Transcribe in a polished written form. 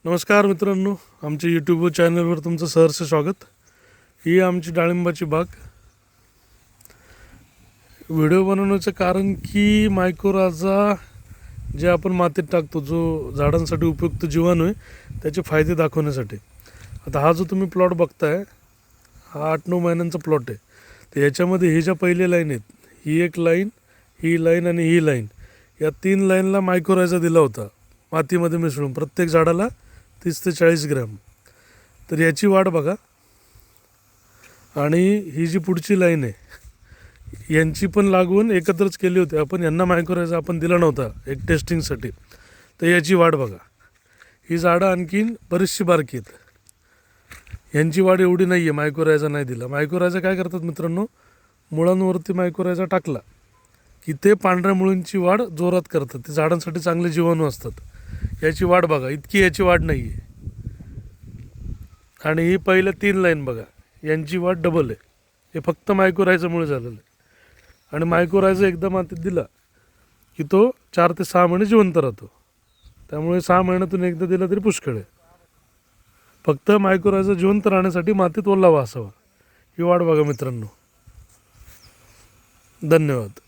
नमस्कार मित्रांनो, आमच्या यूट्यूब चॅनलवर तुमचं सहर्ष स्वागत. ही आमची डाळिंबाची बाग. व्हिडिओ बनवण्याचं कारण की मायकोराजा जे आपण मातीत टाकतो, जो झाडांसाठी उपयुक्त जीवाणू आहे, त्याचे फायदे दाखवण्यासाठी. आता हा जो तुम्ही प्लॉट बघताय, हा 8-9 महिन्यांचा प्लॉट आहे. तर याच्यामध्ये हे ज्या पहिले लाईन आहेत, ही एक लाईन, ही लाईन आणि ही लाईन, या 3 लाईनला मायकोराजा दिला होता मातीमध्ये मिसळून, प्रत्येक झाडाला 30 ते 40 ग्रॅम. तर याची वाढ बघा. आणि ही जी पुढची लाईन आहे, यांची पण लागवण एकत्रच केली होती आपण. यांना मायकोराजा आपण दिला नव्हता एक टेस्टिंगसाठी. तर याची वाढ बघा. ही झाडं आणखीन बरीचशी बारकी आहेत. यांची वाढ एवढी नाही आहे, मायकोराजा नाही दिला. मायकोराजा काय करतात मित्रांनो, मुळांवरती मायकोराजा टाकला की ते पांढऱ्या मुळींची वाढ जोरात करतात. ते झाडांसाठी चांगले जीवाणू असतात. याची वाढ बघा, इतकी याची वाढ नाही आहे. आणि ही पहिल्या 3 लाईन बघा, यांची वाढ डबल आहे. हे फक्त मायकोराजामुळे झालेलं आहे. आणि मायकोराजा एकदा मातीत दिला की तो 4 ते 6 महिने जिवंत राहतो. त्यामुळे 6 महिन्यातून एकदा दिला तरी पुष्कळ आहे. फक्त मायकोराजा जिवंत राहण्यासाठी मातीत ओलावा असावा. ही वाढ बघा मित्रांनो. धन्यवाद.